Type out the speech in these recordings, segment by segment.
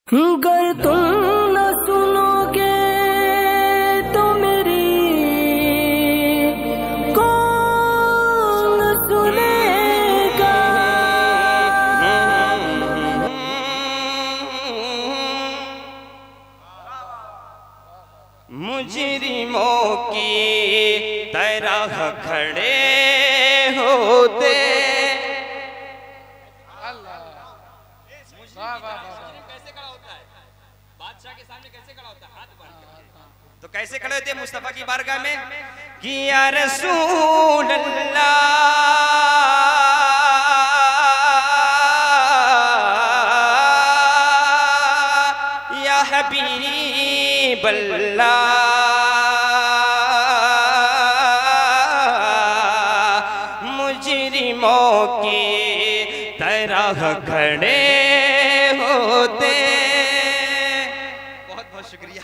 गर तुम न सुनोगे तो मेरी कौन सुनेगा। मुजरिमों की तरह खड़े होते। कैसे खड़ा होता है बादशाह के सामने, कैसे खड़ा होता है? हाथ बांध के। तो कैसे खड़े होते मुस्तफा की बारगाह में कि या रसूल अल्लाह या हबीब अल्लाह मुजरिमों की तरह खड़े होते। बहुत बहुत शुक्रिया।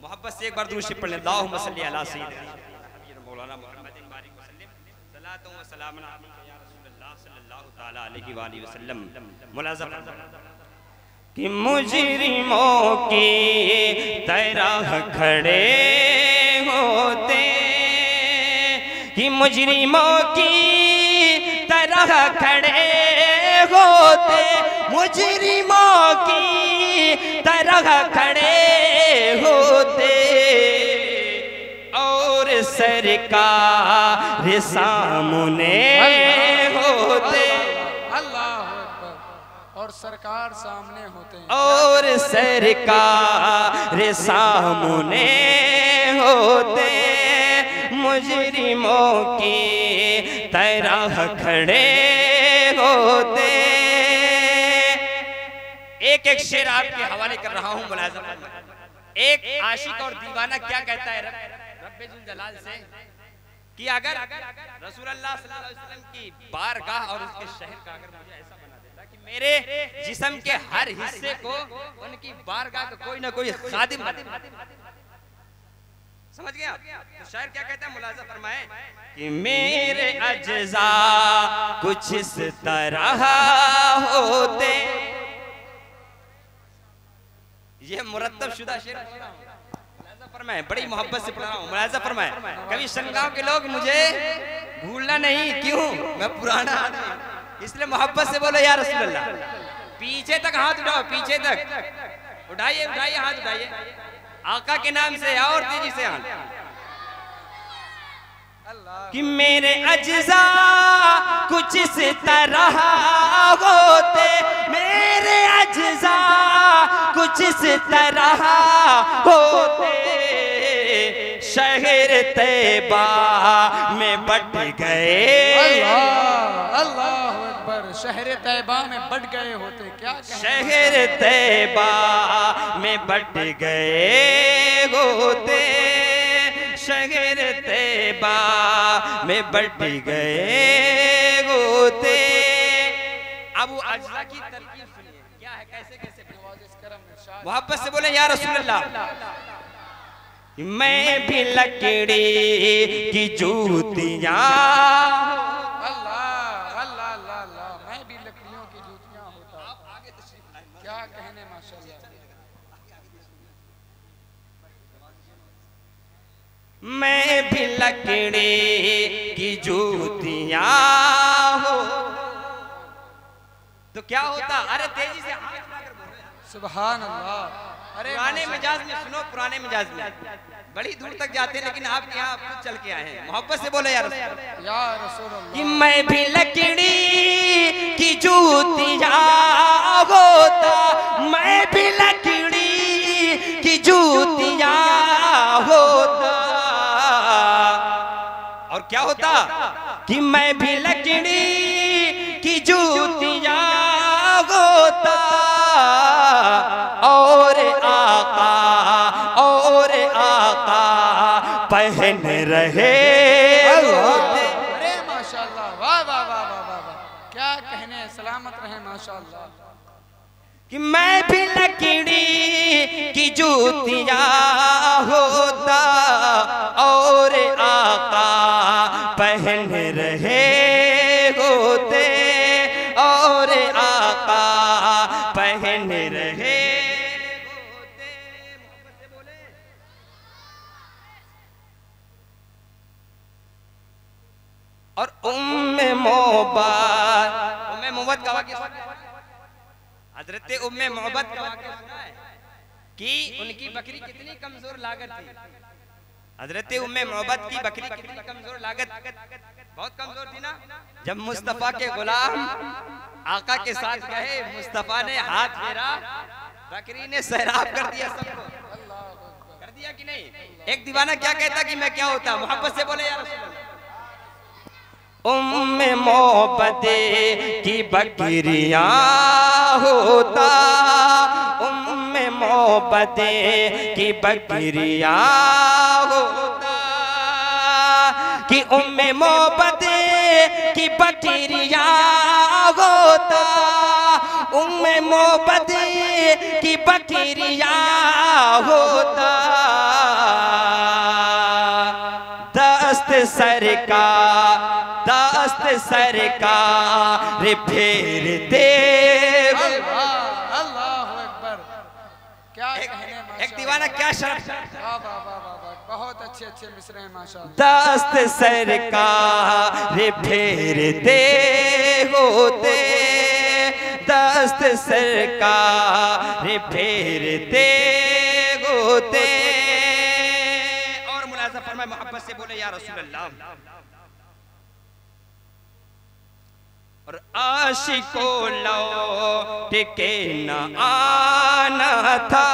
मोहब्बत से एक बार दुरूद शरीफ पढ़ लें। अल्लाहुम्मा सल्ली अला सय्यिदिना मौलाना मुहम्मदिन बारिक वसल्लम सलातु व सलामुन अलैका या रसूलल्लाह सल्लल्लाहु तआला अलैहि व आलिहि वसल्लम। मुलाज़म कि मुजरिमों की तरह खड़े होते, कि मुजरिमों की तरह खड़े होते, मुजरिमों की तरह खड़े होते और सरकार सामने होते। और सरकार सामने होते हैं, और सरकार सामने होते, मुजरिमों की तरह खड़े होते। एक एक शेर आपके हवाले कर रहा हूं मुलाज़म। एक आशिक और दीवाना क्या कहता है रब्बे जुल जलाल से कि अगर रसूलुल्लाह सल्लल्लाहु अलैहि वसल्लम की बारगाह और उसके शहर का अगर मुझे ऐसा बना देता कि मेरे जिस्म के हर हिस्से को उनकी बारगाह का कोई ना कोई खादिम, समझ गए आप? तो शायर क्या कहता है मुलाज़ा फरमाए कि मेरे अज्जा कुछ इस तरह होते। ये मुरत्तब शुदा शेर मुलाज़ा फरमाए, बड़ी मोहब्बत से पढ़ रहा हूँ। मुलाज़ा फरमाए कभी शनगांव के लोग मुझे भूलना नहीं, क्यों? मैं पुराना आदमी, इसलिए मोहब्बत से बोलो या रसूल अल्लाह। पीछे तक हाथ उठाओ, पीछे तक उठाइए, उठाइए हाथ उठाइए आका के नाम से और तेजी से हाथ। कि मेरे अज्जा कुछ इस तरह होते, मेरे अज्जा कुछ इस तरह होते, शहर तैबा में बट गए। अल्लाह अकबर, शहर तैबा में बट गए होते। क्या शहर तैबा में बट गए होते, शहर तैबा में बट गए होते। अब वो अज्जा की तरकीब सुनिए क्या है, कैसे कैसे मोहब्बत से बोले या रसूल अल्लाह। मैं भी लकड़ी की जूतियां, अल्लाह अल्लाह अल्लाह, मैं भी लकड़ियों की जूतियां होता। आगे तशरीफ लाए, क्या कहने माशाअल्लाह। मैं भी लकड़ी की जूतियां हो तो क्या होता? अरे तेजी से हाथ उठाकर बोलो सुभान अल्लाह। अरे पुराने मिजाज में सुनो, पुराने मिजाज में बड़ी दूर तक जाते हैं, लेकिन आप यहाँ खुद चल के आए हैं। मोहब्बत से बोलो यार या रसूल अल्लाह। कि मैं भी लकड़ी की जूतियां होता, मैं भी लकड़ी की जूतियां होता। और क्या होता? कि मैं भी लकड़ी की जूतियां होता और आका पहन रहे होते। अरे माशाअल्लाह, वाह वाह वाह वाह वाह, क्या कहने, सलामत रहे माशाअल्लाह। कि मैं भी लकड़ी की जूतियां होता और आका और उम्मे मोहब्बत का वाक़या हजरत उम्मे मोहब्बत का वाक़या सुना है कि उनकी बकरी कितनी कमजोर लागत थी। हजरत उम्मे मोहब्बत की बकरी कितनी कमजोर लागत, बहुत कमजोर थी ना। जब मुस्तफा के गुलाम आका के साथ गए, मुस्तफा ने हाथ फेरा, बकरी ने सैराब कर दिया सबको। कर दिया कि नहीं? एक दीवाना क्या कहता कि मैं क्या होता, मोहब्बत से बोले यार उम्मे मोहब्बत की बकरियां होता, उम्मे मोहब्बत की बकरियां होता, कि उम्मे मोहब्बत की बकरियां होता, उम्मे मोहब्बत की बकरियां होता, दस्त सरकार फेर दे। अल्लाहु अकबर, क्या एक दीवाना क्या शर्त, बहुत अच्छे अच्छे मिसरे हैं माशाअल्लाह। दस्त सरकार फेर दे होते, दस्त सरकार फेर दे होते। और मुलाज़ा फरमाए मोहब्बत से बोले या रसूल अल्लाह। और आशिकों लौट के न आना था,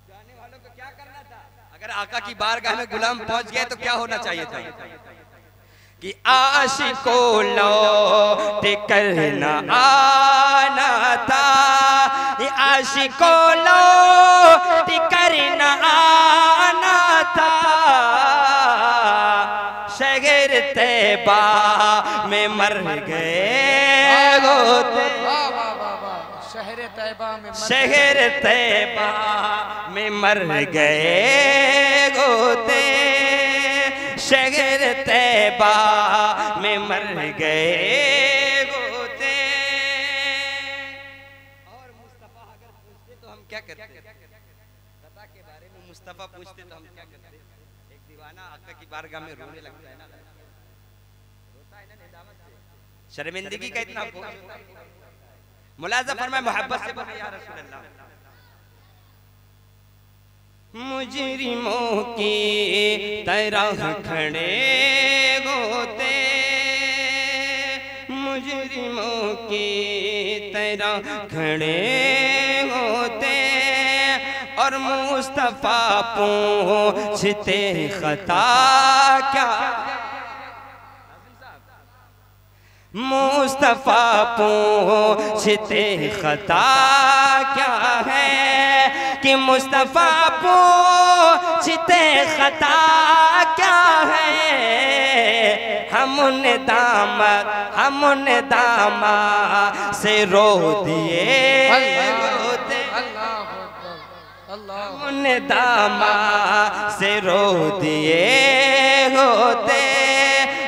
जाने वालों को क्या करना था? अगर आका की बारगाह में गुलाम पहुंच गए तो क्या होना चाहिए था? कि आशिकों लौट कर न आना था, आशिकों लौट कर न आना था, शहर तैबा में मर गए होते, शहर तैबा में मर गए होते, शहर तैबा में मर गए होते। और मुस्तफा अगर पूछते तो हम क्या करते? रता के बारे में मुस्तफा पूछते तो हम क्या करते? एक दीवाना आका की बारगाह में रोने लगता है ना, रोता है ना नेदामत से, शर्मिंदगी का इतना बोझ होता है। मुलाज़ा फरमाए मोहब्बत से बोले या रसूल अल्लाह। मुजरिमों की तरह खड़े होते, मुजरिमों की तरह खड़े होते, और मुस्तफा पूछते खता क्या, मुस्तफा पूछते खता क्या है, कि मुस्तफा पूछते खता क्या है, हम उन दामा से रो दिए होते, हम उन दामा से रो दिए होते,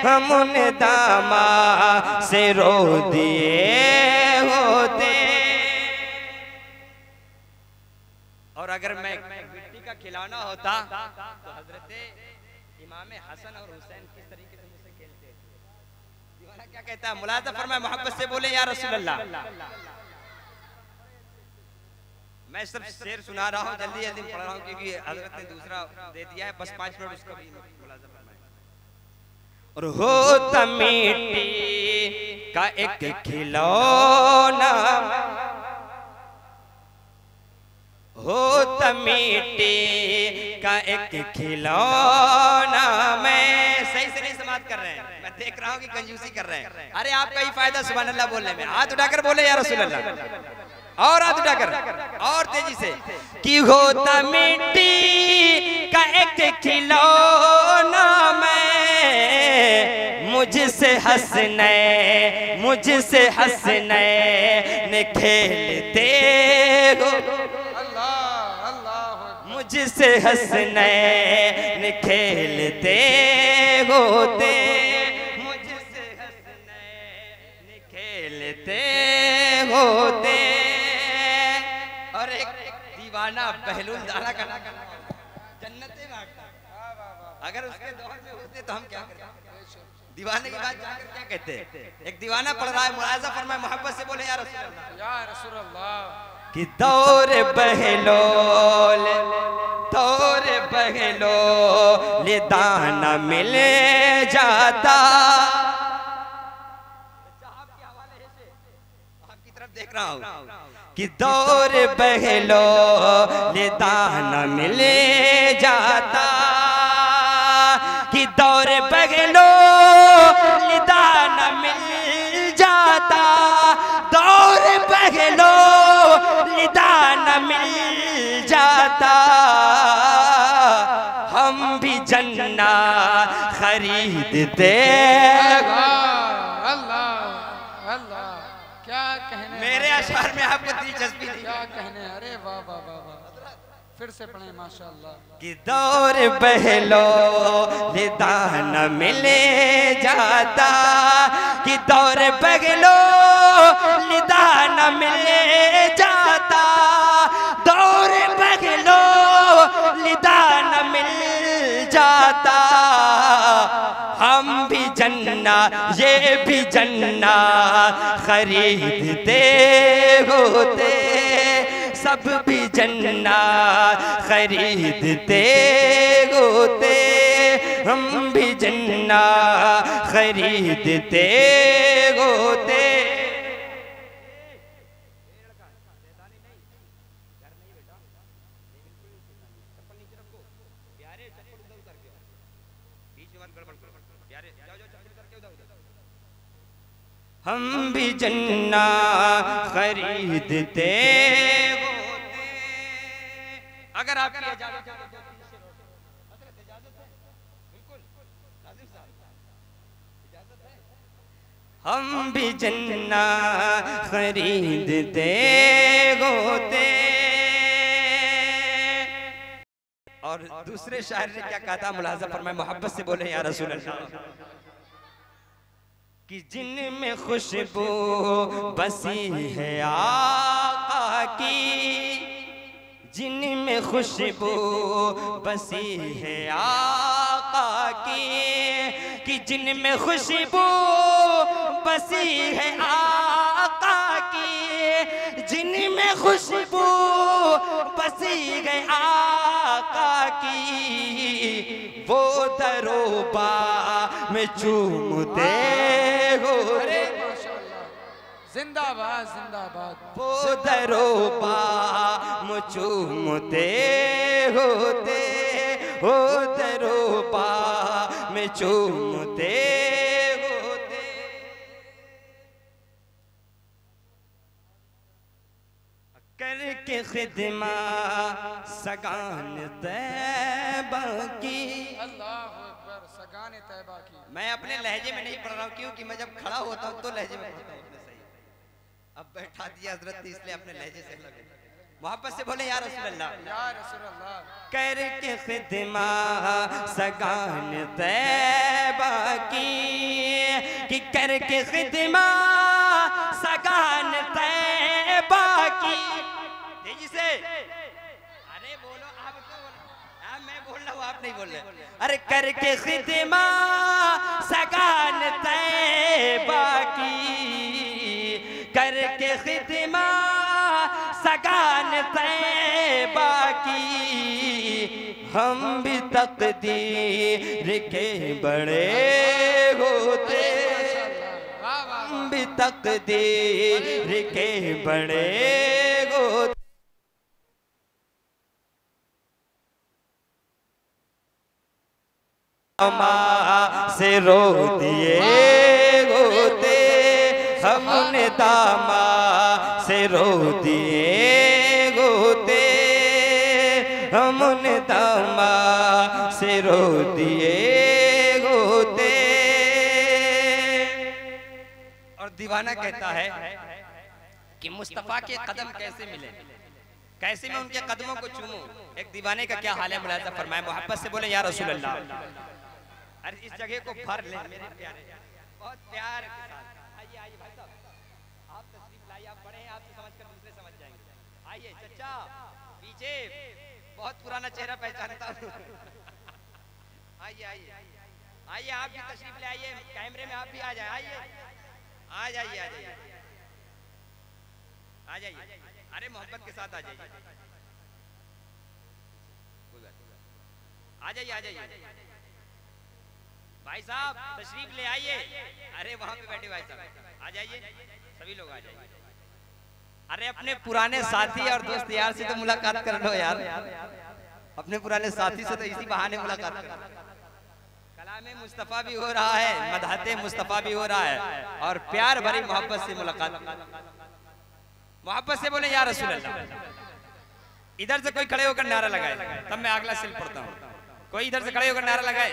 हम उन दामा से रो दिए होते। और अगर मैं मिट्टी का खिलौना होता तो हजरत इमाम हसन और हुसैन किस तरीके से मुझसे खेलते? दीवाना क्या कहता है? मुलाज़ा फरमाए मोहब्बत से बोले या रसूल अल्लाह। मैं सब शेर सुना रहा हूँ, जल्दी जल्दी पढ़ रहा हूँ क्योंकि हजरत ने दूसरा दे दिया है, बस 5 मिनट उसका भी मुलाज़ा फरमाए। और होता मिट्टी का एक खिलौना, होता मिट्टी का एक खिलौना, मैं सही से नहीं समाप्त कर रहे हैं, मैं देख रहा हूँ कि कंजूसी कर रहे हैं। अरे आपका ही फायदा सुभान अल्लाह बोलने में, हाथ उठाकर बोले या रसूल अल्लाह, और हाथ उठाकर और तेजी से, कि होता मिट्टी का एक खिलौना, मैं मुझसे हंसने ने खेलते हो, मुझसे हंसने ने खेलते होते, मुझसे हंसने ने खेलते होते। और एक दीवाना बहलूल दाना का जन्नतें बांटता, अगर उसके दौर में होते तो हम क्या करते? दीवाने की बात जाकर क्या कहते? एक दीवाना पढ़ रहा है, मुलाजा फरमाए, मोहब्बत से बोले या रसूल अल्लाह, या रसूल अल्लाह कि दौर बहलोल, दौर बहलोल दाना मिल जाता। आपकी तरफ देख रहा हूँ कि दौर बहलोल दाना मिल जाता, कि दौर बहलोल दाना मिल जाता, दौर बहलोल दाना मिल जाता। हम भी जन्ना खरीदते। अल्लाह अल्लाह अल्लाह, क्या कहने मेरे अशार में आपको दिलचस्पी नहीं? क्या कहने, अरे वाह वाह वाह वाह, फिर से पढ़े माशाअल्लाह। कि दौर बहलोल दाना मिले जाता, कि दौर बहलोल दाना मिले जाता, दौर बहलोल दाना मिल जाता। हम भी जन्ना, ये भी जन्ना खरीदते होते, सब भी जन्ना खरीदते होते, हम भी जन्ना खरीदते होते। हम भी जन्ना खरीदते होते। अगर आपकी इजाजत है बिल्कुल लाजिम साहब, इजाजत है, हम भी जन्ना खरीदते होते। और दूसरे शायर ने क्या कहा था? मुलाजा फरमाए, मोहब्बत से बोले या रसूल अल्लाह, कि जिनमें खुशबू बसी है आका की, जिनमें खुशबू बसी है आका की, कि जिनमें खुशबू बसी है आका की, जिनमें खुशबू बसी है आका की, वो दरोबा में चूमते हो। अरे माशाअल्लाह, जिंदाबाद जिंदाबाद। वो दरोबा में चूमते होते, वो दरोबा में चूमते होते। करके खिदमा सगान तैबा की। अल्लाहु अकबर, सगाने तैबा की। मैं अपने लहजे में नहीं पढ़ रहा हूँ, क्योंकि मैं जब खड़ा होता हूँ तो लहजे में पढ़ता हूँ अपने सही। अब बैठा दिया हजरत ने, इसलिए अपने लहजे से लगे। मोहब्बत से बोले या रसूल अल्लाह, या रसूल अल्लाह, करके खिदमा सगान तैबा की, कि करके खिदमा सगान तैबा की। तेजी से, अरे बोलो आप, मैं बोल रहा हूँ आप नहीं बोल रहे। अरे करके खिदमा सगान तैबा की, करके खिदमा सगान तैबा की, हम भी तकदीर के बड़े होते, वाह वाह, हम भी तकदीर के बड़े होते। से रो दिए होते, हमने दामा से रो दिए होते, हमने दामा से रो दिए होते। और दीवाना कहता है कि मुस्तफा के कदम कैसे मिले, कैसे मैं उनके कदमों को चूमूं। एक दीवाने का क्या हाल है? मुलाजा फरमाए, मोहब्बत से बोले या रसूल अल्लाह। अरे इस जगह को भर ले मेरे प्यारे, बहुत प्यार के साथ। आइए आइए भाई साहब, आप तशरीफ लाइए, आप बड़े हैं, आपसे समझ कर दूसरे समझ जाएंगे। आइए चचा पीछे, बहुत पुराना चेहरा पहचानता हूँ। आइए आइए आइए, आप भी तशरीफ ले आइए, कैमरे में आप भी आ जाए, आइए आ जाइए आ जाइए आ जाइए, अरे मोहब्बत के साथ आ जाइए, आ जाइए आ जाइए भाई साहब तशरीफ ले आइए, अरे वहां पे बैठे भाई साहब आ जाइए, सभी लोग आ जाइए। अरे अपने पुराने साथी और दोस्त यार से तो मुलाकात कर लो यार, अपने पुराने साथी से तो इसी बहाने मुलाकात कर लो। कलामे मुस्तफा भी हो रहा है, मदहते मुस्तफा भी हो रहा है, और प्यार भरी मोहब्बत से मुलाकात, मोहब्बत से बोले या रसूल अल्लाह। इधर से कोई खड़े होकर नारा लगाए, तब मैं अगला सिल पढ़ता हूँ। कोई इधर से खड़े होकर नारा लगाए,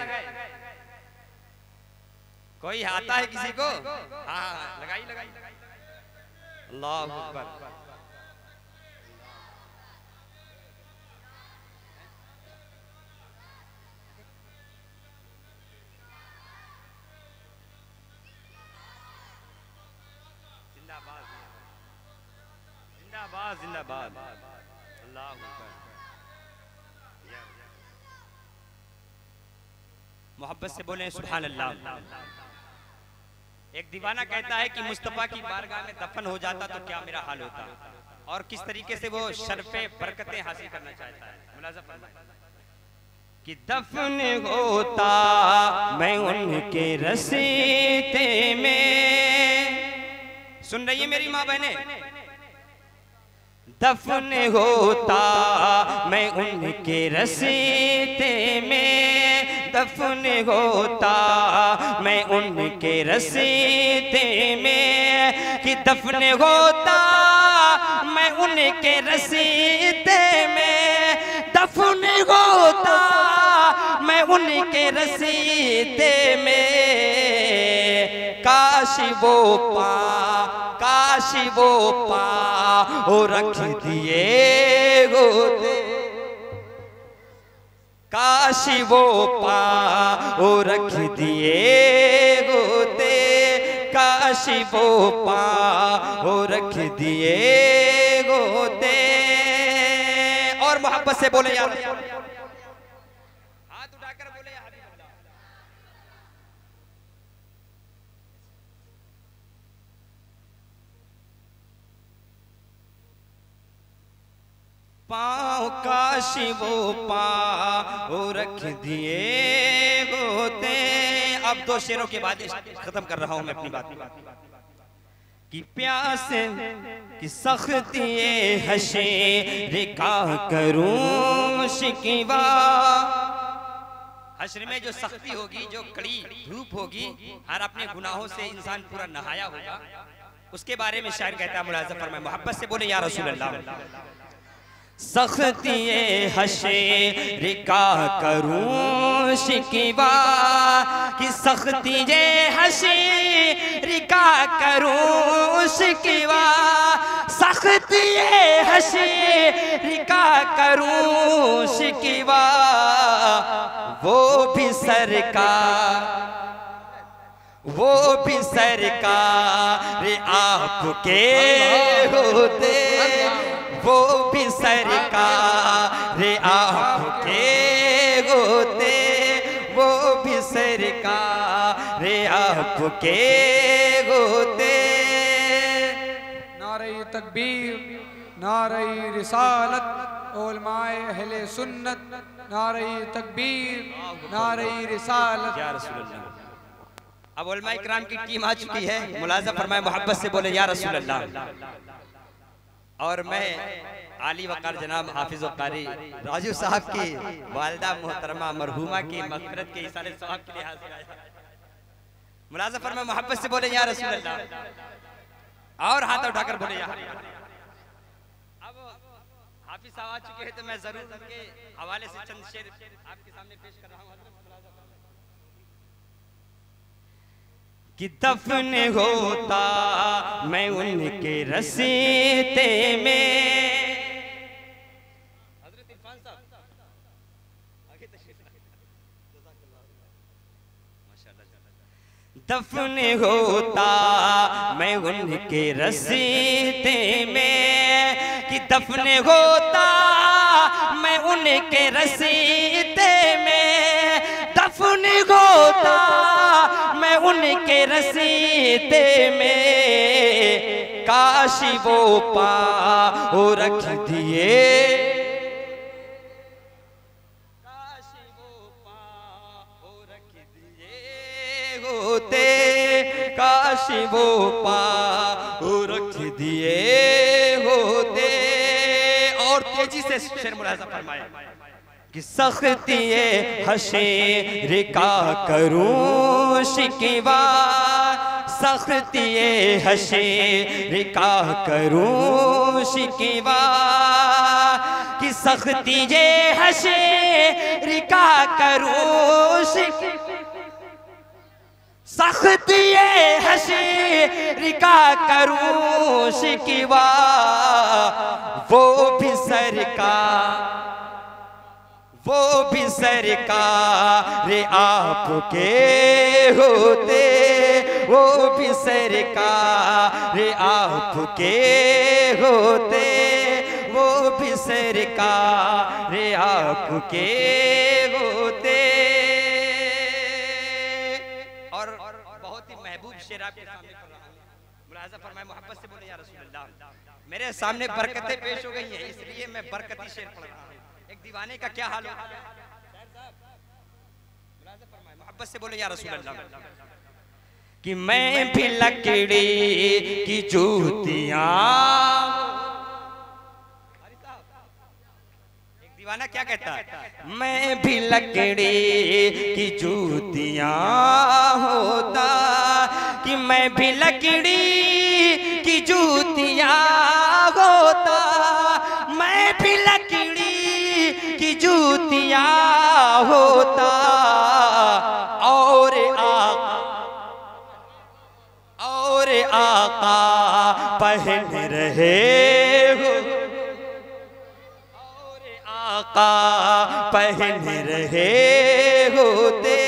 कोई आता है किसी को? हाँ लगाई लगाई, अल्लाहु अकबर। जिंदाबाद जिंदाबाद जिंदाबाद, अल्लाहु अकबर। मोहब्बत से बोले सुभान अल्लाह। एक दीवाना कहता है कि मुस्तफा की बारगाह में दफन हो जाता तो क्या मेरा हाल होता, और किस तरीके से वो शर्फे बरकतें हासिल करना चाहता है। मुलाज़ा फरमाइए कि दफन होता मैं उनके रसीते में, सुन रही है मेरी माँ बहने, दफन होता मैं उनके रसीते में, दफन होता मैं उनके रसीते में, कि दफन होता मैं उनके रसीते में, दफन होता मैं उनके रसीते में, काश वो पा, काश वो पा ओ रख दिए होते, काश वो पा ओ रख दिए होते, काश वो पा ओ रख दिए होते। और मोहब्बत से बोले यार, हाथ उठाकर बोले या हबीब अल्लाह। पाँव काश वो पाँव रख दिए होते। अब दो शेरों के बाद खत्म कर रहा हूं मैं अपनी बात। कि प्यास की सख्ती हशर का करूं शिकवा, हश्र में जो सख्ती होगी, जो कड़ी धूप होगी, हर अपने गुनाहों से इंसान पूरा नहाया होगा, उसके बारे में शायर कहता है, मुलाज़ा फरमाए मोहब्बत से बोले या रसूल अल्लाह। सख्ती हशर का करूं शिकवा, कि सख्ती हशर का करूं शिकवा, सख्ती हशर का करूं शिकवा, वो भी सरकार, वो भी सरकार आपके होते, वो भी सरकार आपके होते, वो भी सरकार आपके होते। नारे तकबीर, नारे रिसालत, उलमाए अहले सुन्नत, नारे तकबीर, नारे रिसालत। या रसूल अल्लाह। अब उलमाए किराम की टीम आ चुकी है, मुलाज़ा फरमाए मोहब्बत से बोले या रसूल अल्लाह। और मैं आली वकार जनाब हाफिज कारी राजू साहब की वालिदा मोहतरमा मरहूमा की मग़फ़िरत के इसारे सवाब के लिए हाजिर आया। मुलाज़ा फरमाए मोहब्बत से बोले या रसूल अल्लाह, और हाथ उठाकर बोले या। अब हाफिज साहब आ चुके हैं तो मैं जरूर उनके हवाले से चंद शेर आपके सामने पेश कर रहा हूँ। कि दफन होता मैं उनके रसीते में, हज़रत इरफान साहब आगे तशरीफ माशाअल्लाह। दफन होता मैं उनके रसीते में, कि दफन होता मैं उनके रसीते में, दफन होता मैं उनके रसीते में, काश वो पाँव रख दिए, काश वो पाँव रख दिए होते, काश वो पाँव रख दिए होते। और तेजी से शेर मुलाज़ा फरमाए कि सख्ती हशर का करूं शिकवा, सख्ती हशर का करूं शिकवा, कि सख्ती हशर का करूं शिकवा, सख्ती हशर का करूं शिकवा, वो भी सरकार, वो भी सरकार आपके होते, वो भी सरकार आपके होते, वो भी सरकार आपके होते। और बहुत ही महबूब शेर आपके सामने पढ़ रहा हूं, मुलाज़ा फरमाए, मोहब्बत से बोले या रसूल अल्लाह। मेरे सामने बरकतें पेश हो गई हैं, इसलिए मैं बरकती शेर पढ़ रहा हूं। एक दीवाने का क्या हाल हो, मोहब्बत से बोले या रसूल अल्लाह। कि मैं भी लकड़ी की जूतियां, एक दीवाना क्या कहता है, मैं भी लकड़ी की जूतियां होता, कि मैं भी लकड़ी की जूतियां होता, मैं भी लकड़ी की जूतियां होता, और आका पहन रहे हो, और आका पहन रहे होते,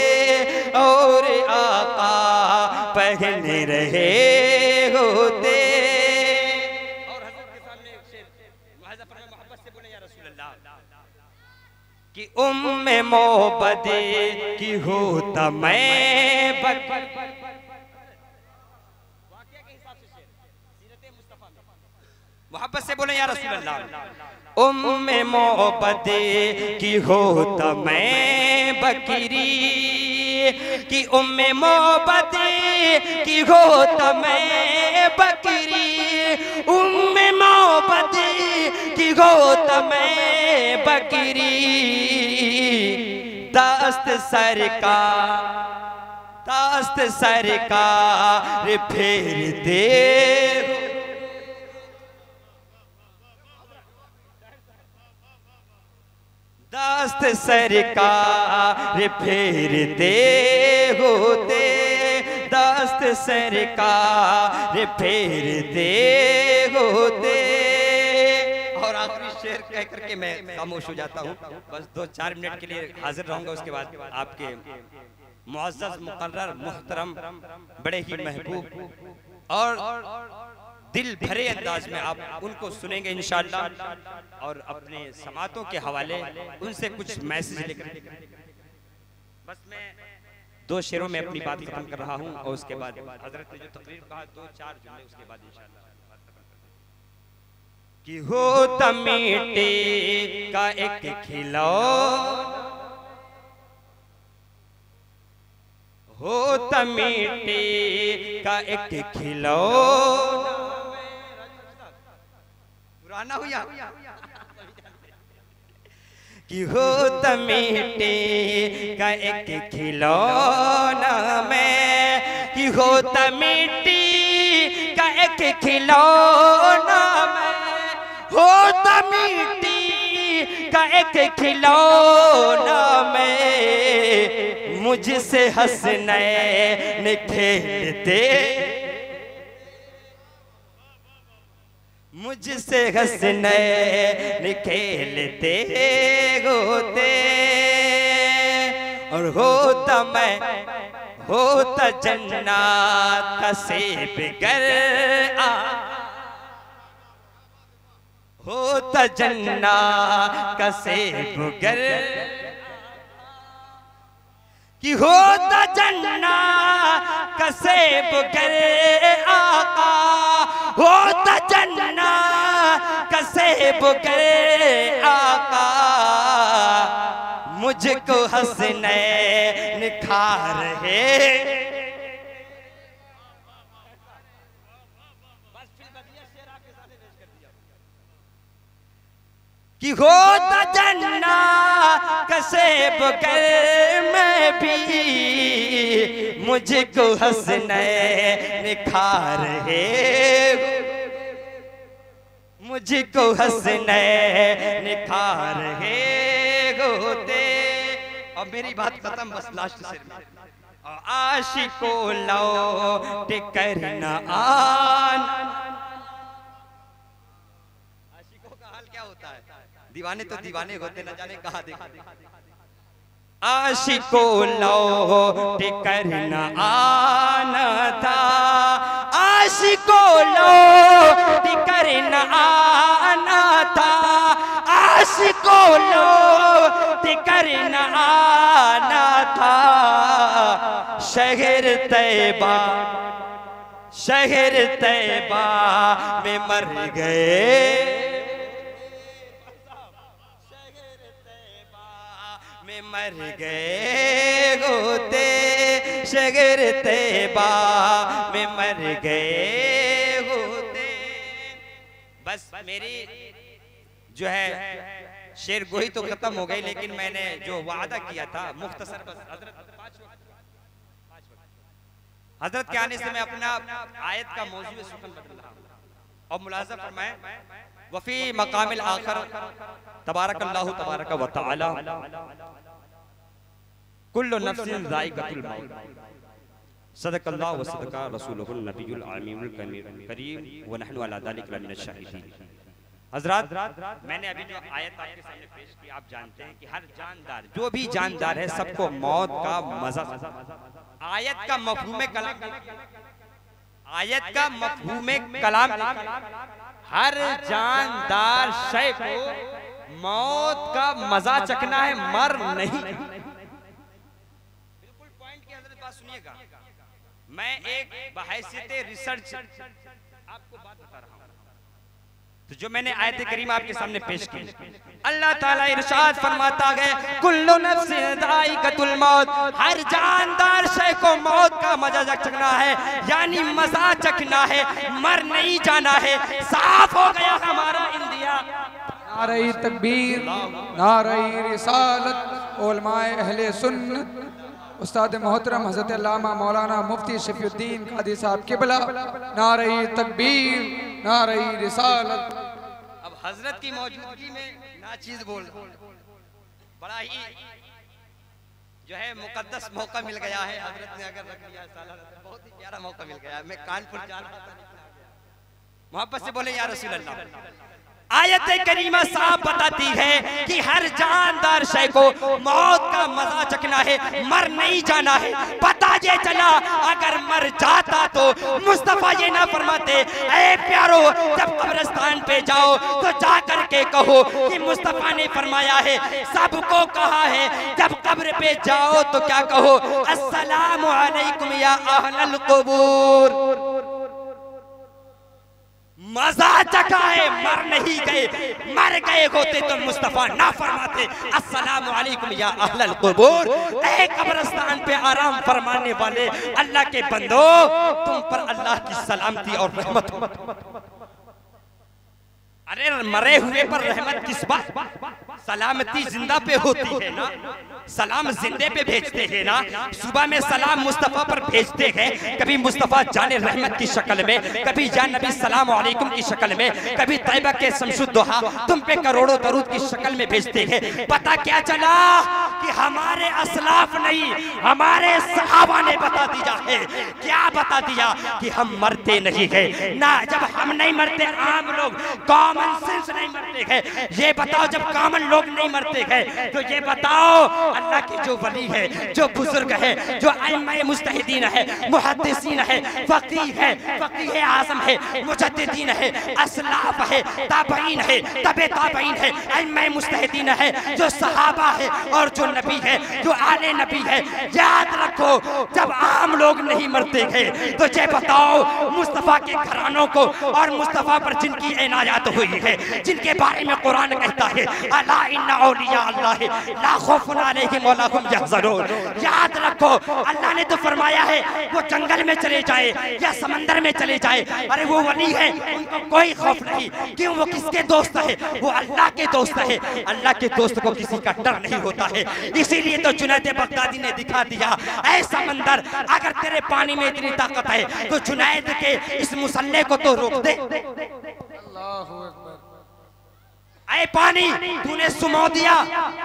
और आका पहन रहे होते। और हज़रत के सामने एक शेर, मोहब्बत से बोले या रसूल अल्लाह, कि उम्मे मोहब्बत की होता मैं मोहब्बत से बोले या रसूल अल्लाह। उम्मे मोहब्बत की होता मैं बकरी, कि उम्मे मोहब्बत की होता मैं बकरी, उम्मे मोहब्बत की होता मैं बकरी, दस्त सरकार, दस्त सरकार फेर दे, दस्त सरकार फेर दे होते, दस्त सरकार फेर दे होते। और आखिरी शेर कह करके मैं खामोश हो जाता हूँ, बस 2-4 मिनट के लिए हाजिर रहूंगा, उसके बाद आपके मुअज़्ज़ज़ मुक़र्रर मुहतरम बड़े ही महबूब और दिल भरे अंदाज में आप उनको सुनेंगे इंशाअल्लाह, और अपने समातों के हवाले उनसे कुछ मैसेज लेकर। बस मैं 2 शेरों में अपनी बात खत्म कर रहा हूं, और उसके बाद हजरत ने जो तकरीर कहा 2-4 जुमले, उसके बाद इंशाअल्लाह कि हो तमीटे का एक खिलौना, हो तमीटे का एक खिलौना, पुराना हुआ कि हो तमीटे का एक खिलौना मैं, कि हो तमीटे का एक खिलौना मैं, हो तमीटे का एक खिलौना मैं, मुझसे हंसने खेलते, मुझसे हंसने खेलते होते, और होता मैं होता जन्नत का सेबगर, होता जन्नत का सेबगर, कि होता जन्ना कसेब करे आका, होता जन्ना कसेब करे आका, मुझको हंसने निखार है। कि होता जन्ना कसेब करे मैं भी, मुझको हंसने निखार है, मुझको हंसने निखार है होते। और मेरी बात खत्म, बस लास्ट शेर में। आशिको लौट कर न आना, आशिकों का हाल क्या होता है? दीवाने तो दीवाने होते, न जाने कहाँ देखा। आशिको लौट कर न आना था, आशिको लौट कर न आना था, आशिको लौट कर न आना था। शहर तैबा, शहर तैबा में मर गए, मर गए होते, शगर तैबा में मर गए होते। बस मेरी जो है शेर गोही तो खत्म हो गई, लेकिन मैंने जो वादा किया था मुख्तसर, बस हजरत के आने से मैं अपना आयत का मौजूद सुकन बदल रहा हूं। और मुलाज़ा फरमाएं, वफी मकामिल आखिर तबारकल्लाहु तबारक व तआला कुल्लु नफ्सिन ज़ाइक़तुल मौत, सदक़ल्लाहु व सदक़ा रसूलुहुन नबियुल आमीनुल करीम व नहनु अला ज़ालिका मिनश शाहिदीन। हज़रात, मैंने अभी जो आयत आपके सामने पेश की, आप जानते हैं कि हर जानदार, जो भी जानदार है, सबको मौत का मजा। आयत का मफ़हूम कलाम, आयत का मफ़हूम कलाम, हर जानदार शय को मौत का मजा चखना है, मर नहीं। बिल्कुल पॉइंट की हज़रत बात सुनिएगा। मैं एक बहैसियत रिसर्च आपको बात बता रहा हूं। तो जो मैंने आयत करीम आपके सामने पेश की, अल्लाह ताला इरशाद फरमाता है, कुल्लु नफ्सिन ज़ाइक़तुल मौत, हर जानदार शय को मौत का मजा चखना है, यानी मजा चखना है, मर नहीं जाना है। साफ हो गया हमारा इंडिया। नारे तकबीर, नारे रिसालत, उलमाए अहले सुन्नत, उस्ताद मोहतरम हज़रत अल्लामा मौलाना मुफ्ती शफीउद्दीन कादी साहब किबला, नारे तकबीर, नारे रिसालत। अब हजरत की मौजूदगी में ना चीज बोल, बड़ा ही जो है मुकद्दस मौका मिल गया है। हजरत ने अगर रख लिया साला, बहुत ही प्यारा मौका मिल गया। मैं कानपुर जा रहा था, मोहब्बत से बोले या रसूल अल्लाह। आयत करीमा साफ बताती है कि हर जानदार शय को मौत का मजा चखना है, मर नहीं जाना है। पता ये चला अगर मर जाता तो मुस्तफा ये ना फरमाते, ऐ प्यारो जब कब्रिस्तान पे जाओ तो जा करके कहो कि मुस्तफा ने फरमाया है, सबको कहा है जब कब्र पे जाओ तो क्या कहो, अस्सलामु अलैकुम या अहलल कुबूर। मजा चखा है, मर नहीं गए। मर गए होते तो मुस्तफा ना फरमाते, अस्सलामु अलैकुम या अहलल कुबूर, ऐ कब्रिस्तान पे आराम फरमाने वाले अल्लाह के बंदो, तुम पर अल्लाह की सलामती और रहमत हो। अरे मरे हुए पर रहमत किस बात? सलामती जिंदा पे होती है ना, सलाम जिंदे पे भेजते हैं ना। सुबह में सलाम मुस्तफा पर भेजते हैं, कभी मुस्तफा जाने रहमत की शक्ल में, कभी या नबी सलाम अलैकुम की शक्ल में, कभी तैयबा के शमसुद्दोहा तुम पे करोड़ों दरूद की शक्ल में भेजते हैं। पता क्या चला कि हमारे असलाफ नहीं, हमारे सहाबा ने बता दिया है। क्या बता दिया? कि हम मरते नहीं है ना। जब हम नहीं मरते, आम लोग कॉमन सेंस नहीं मरते हैं। ये बताओ जब कॉमन लोग नहीं मरते हैं तो ये बताओ अल्लाह के जो वली है, जो बुजुर्ग है, जो अइम्मा मुज्तहिदीन है, मुहद्दिसीन है, फकीह आज़म है, मुजद्दिदीन है, असलाफ है, ताबईन है, तबे ताबईन है, अइम्मा मुज्तहिदीन है, जो सहाबा है और जो नबी है, जो आले नबी है। याद रखो जब आम लोग नहीं मरते हैं तो ये बताओ मुस्तफा के घरानों को और मुस्तफा पर जिनकी इनायत हुई है, जिनके बारे में कुरान कहता है अला इन्ना औलिया अल्लाह ला खौफुन अलैहिम व ला हुम यहज़नून। याद रखो अल्लाह ने तो फरमाया है वो जंगल में चले जाए या समंदर में चले जाए, अरे वो वली है, उनको कोई खौफ नहीं। क्यों? वो किसके दोस्त है? वो अल्लाह के दोस्त है। अल्लाह के दोस्त को किसी का डर नहीं होता है। इसीलिए तो जुनैद बगदादी ने दिखा दिया, ऐ समंदर अगर तेरे पानी में इतनी ताकत है तो जुनैद के इस मुसल्ले को तो रोक दे। ऐ पानी तूने सुमो दिया,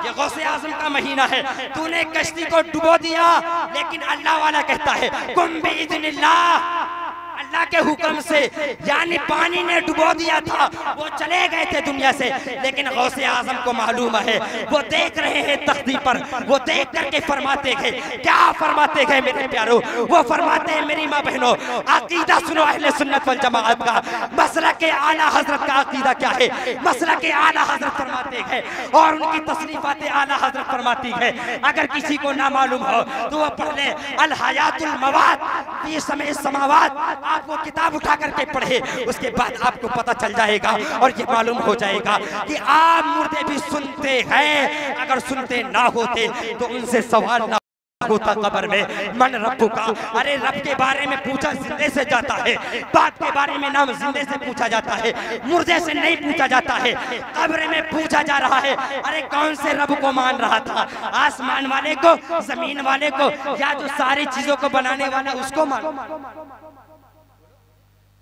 ये गौसे आजम का महीना है, तूने कश्ती को डुबो दिया, लेकिन अल्लाह वाला कहता है कुम बिइज़्निल्लाह, अल्लाह के हुक्म से। यानी पानी ने डुबो दिया था, वो चले गए थे दुनिया से, लेकिन गौसे आजम को मालूम है, वो देख रहे हैं तख्ती पर, वो देख करके फरमाते गए। क्या फरमाते गए मेरे प्यारो? वो फरमाते हैं मेरी माँ बहनों, अकीदा सुनो अहले सुन्नत वल जमाअत का। मसलक के आला हजरत का अकीदा क्या है? मसलक के आला हजरत फरमाते हैं और उनकी तसनीफात आला हजरत फरमाती है। अगर किसी को ना मालूम हो तो वो पढ़ ले अल हयातुल मवात फी समय समावात। आप वो किताब उठा करके पढ़े, उसके बाद आपको पता चल जाएगा और ये मालूम हो जाएगा कि आप मुर्दे भी सुनते हैं। अगर सुनते ना होते तो उनसे सवाल ना होता कब्र में मन रब्बु का। अरे रब के बारे में पूछा जिंदे से जाता है, बाप के बारे में नाम जिंदे से पूछा जाता है, मुर्दे से नहीं पूछा जाता है। कब्र में पूछा जा रहा है अरे कौन से रब को मान रहा था? आसमान वाले को, जमीन वाले को, या जो सारी चीजों को बनाने वाला उसको मान?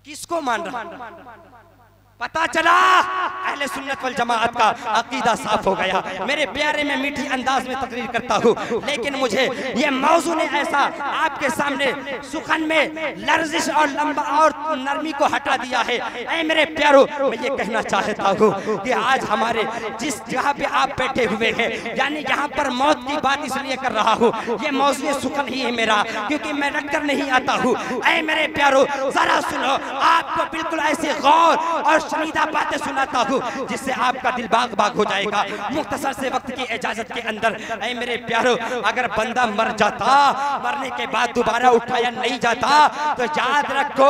किसको मान रहा? पता चला अहले सुन्नत वल जमाअत का अकीदा साफ हो गया। मेरे प्यारे में मीठी अंदाज में तकरीर करता हूँ, लेकिन मुझे ये मौजू ने ऐसा आपके सामने सुखन में लर्जिश और लंबा और नरमी को हटा दिया है। ऐ मेरे प्यारो, मैं ये कहना चाहता हूँ कि आज हमारे जिस जगह पे आप बैठे हुए हैं, यानी यहाँ पर मौत की बात इसलिए कर रहा हूँ, ये मौजू सुखन ही है मेरा, क्योंकि मैं रट कर नहीं आता हूँ। ऐ मेरे प्यारो जरा सुनो, आपको बिल्कुल ऐसे गौर और शनीदा बातें सुनाता हूँ जिससे आपका दिल बाग बाग हो जाएगा। मुख्तसर से वक्त की इजाजत के अंदर ऐ मेरे प्यारो, अगर बंदा मर जाता, मरने के बाद दोबारा उठाया नहीं जाता, तो याद रखो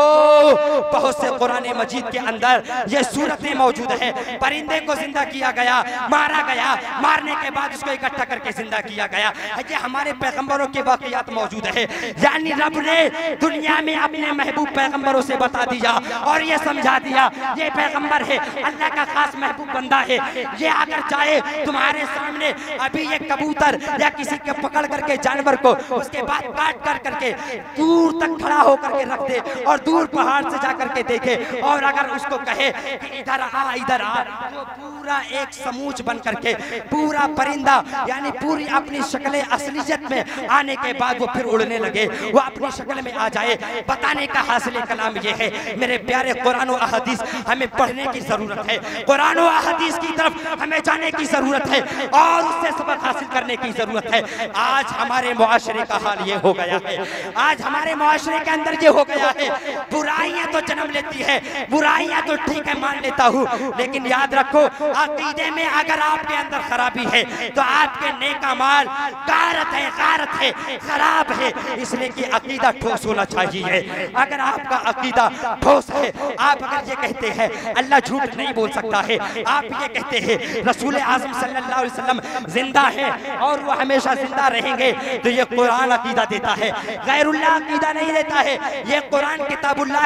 बहुत से कुरान मजीद के अंदर ये सूरतें मौजूद है। परिंदे को जिंदा किया गया, मारा गया, मारने के बाद उसको इकट्ठा करके जिंदा किया गया। ये हमारे पैगंबरों के वाकयात मौजूद है। यानी रब ने दुनिया में अपने महबूब पैगंबरों से बता दिया और ये समझा दिया ये पैगंबर है, अल्लाह का खास महबूब बंदा है। ये अगर चाहे तुम्हारे सामने अभी ये कबूतर या किसी के पकड़ करके जानवर को उसके बाद काट कर करके दूर तक खड़ा होकर के रख दे और दूर पहाड़ से जा करके देखे, और अगर उसको कहे कि इधर आ इधर आ, तो पूरा एक समूच बन करके पूरा परिंदा यानी पूरी अपनी शक्ल असलियत में आने के बाद वो फिर उड़ने लगे, वो अपनी शक्ल में आ जाए। बताने का हासिल कलाम ये है मेरे प्यारे, कुरान और अहदीस हमें पढ़ने की जरूरत है, कुरान और अहदीस की तरफ हमें जाने की जरूरत है और उससे सबक हासिल करने की जरूरत है। आज हमारे मुआशरे का हाल ये हो गया है, आज हमारे मुआशरे के अंदर ये हो गया है, बुराइयां तो जन्म लेती है, बुराइयां तो ठीक है मान लेता हूँ, लेकिन याद रखो अकीदे में अगर आपके अंदर खराबी है तो आपके नेक अमाल गारत है, खराब है। इसलिए कि अकीदा ठोस होना चाहिए। अगर आपका अकीदा ठोस है, आप अगर ये कहते हैं अल्लाह झूठ नहीं बोल सकता है, आप ये कहते हैं रसूल आज़म सल्लल्लाहु अलैहि वसल्लम जिंदा है और वो हमेशा जिंदा रहेंगे, तो ये कुरान अकीदा देता है, गैरुल्लाह अकीदा नहीं देता है। ये कुरान किताबुल्लाह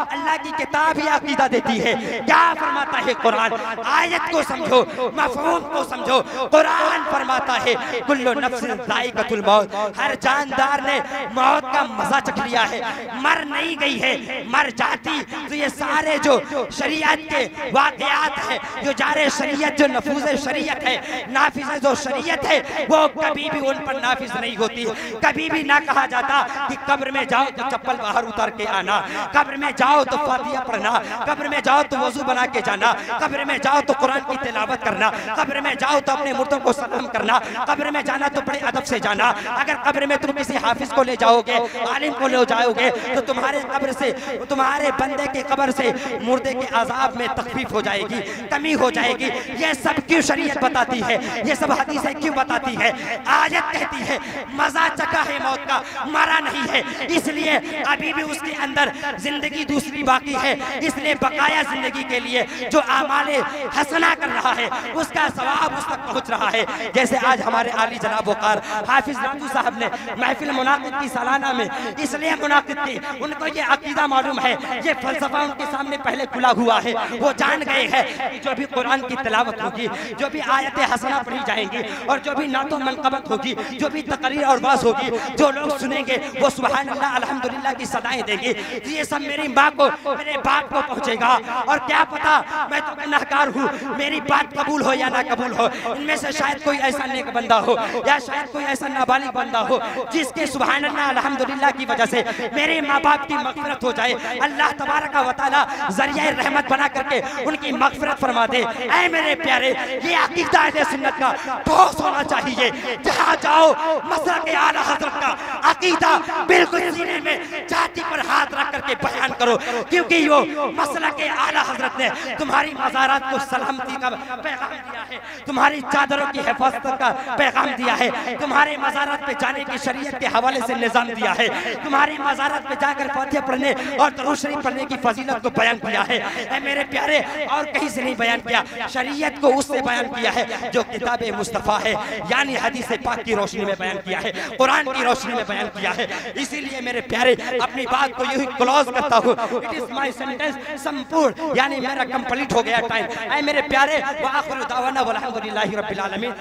अल्लाह की किताब ही अकीदा देती है। क्या फरमाता है कुरान? आयत को समझो, मफहूम को समझो। कुरान फरमाता है कुल्लु नफ्सिन ज़ाइक़तुल मौत, हर जानदार ने मौत का मजा चख लिया है। मर नहीं गई है, मर जाती तो ये सारे जो शरीयत के वाक़यात है, जो जारे शरीयत, जो नफूज़ शरीयत है, नाफिज़ जो शरीयत है, वो कभी भी उन पर नाफिज नहीं होती। कभी भी ना कहा जाता कि कब्र में जाओ तो चप्पल बाहर उतार के आना, कब्र में जाओ तो फातिहा पढ़ना, कब्र में जाओ तो वजू बना के जाना, कब्र में जाओ तो कुरान की तिलावत करना, कब्र में जाओ तो अपने मुर्दों को सलाम करना, कब्र में जाना तो बड़े अदब से जाना। अगर कब्र में तुम किसी हाफिज को ले जाओगे, आलिम को ले जाओगे, तो तुम्हारे कब्र से, तुम्हारे बंदे के कब्र से मुर्दे के अजाब में तखफीफ हो जाएगी, कमी हो जाएगी। ये सब क्यों शरीयत बताती है, ये सब हदीसें क्यों बताती है? आयत कहती है मजा चखा है मौत का, मरा नहीं है, इसलिए अभी भी उसके अंदर जिंदगी दूसरी बाकी है। इसलिए बकाया जिंदगी के लिए जो आमाले हसना कर रहा है, उसका सवाब उस तक पहुंच रहा है। जैसे आज हमारे आली जनाब वकार हाफिज नदवी साहब ने महफिल मुनाकिद की सालाना में इसलिए मुनाकिद की, उनको ये अकीदा मालूम है, ये फलसफा उनके सामने पहले खुला हुआ है। वो जान गए हैं कि जो भी कुरान की तिलावत होगी, जो भी आयत हसना पढ़ी जाएंगी और जो भी नातो मनकबत होगी, जो भी तकरीर और बात होगी, जो लोग सुनेंगे वो सुभान अल्लाह अल्हम्दुलिल्लाह की सदाएं देंगे। ये सब मेरी माँ को, मेरे बाप को पहुंचेगा। और क्या पता मैं तो गुनाहगार हूँ, मेरी बात कबूल हो या ना कबूल हो। इनमें से शायद कोई ऐसा नेक बंदा हो या शायद कोई ऐसा नाबालिग बंदा हो जिसके सुभान अल्लाह अल्हम्दुलिल्लाह की वजह से मेरे माँ बाप की मग़फ़िरत हो जाए। अल्लाह तबारक व तआला ज़रिया रहमत बना करके उनकी मग़फ़िरत फरमा दे। ऐ मेरे प्यारे, ये अक़ीदा अहले सुन्नत का ठोस होना चाहिए। जहाँ जाओ मसलक के आला हज़रत का अक़ीदा बिल्कुल सीने में छाती पर हाथ रख करके बयान करो, क्योंकि वो मसलक के आला हज़रत ने तुम्हारी मज़ारात को सलामती का पैगाम दिया है, तुम्हारी चादरों की हिफाजत का पैगाम दिया है, तुम्हारे मज़ारात पे जाने की शरीयत के हवाले से निज़ाम दिया है, तुम्हारी मज़ारात पे जाकर फातिहा पढ़ने और दरूद शरीफ पढ़ने की फजीलत को बयान किया है। ऐ मेरे प्यारे, और कहीं से नहीं बयान किया, शरीयत को उससे बयान किया है जो किताब मुस्तफ़ा है, यानी हदीस पाक की रोशनी में बयान किया है, कुरान की रोशनी में बयान किया है। इसीलिए मेरे प्यारे, अपनी बात को यूं ही क्लोज करता हूँ। इट इज माय सेंटेंस संपूर्ण, यानी मेरा कंप्लीट हो गया टाइम। ऐ मेरे प्यारे, व आखिर दावाना वल हम्दुलिल्लाहि रब्बिल आलमीन।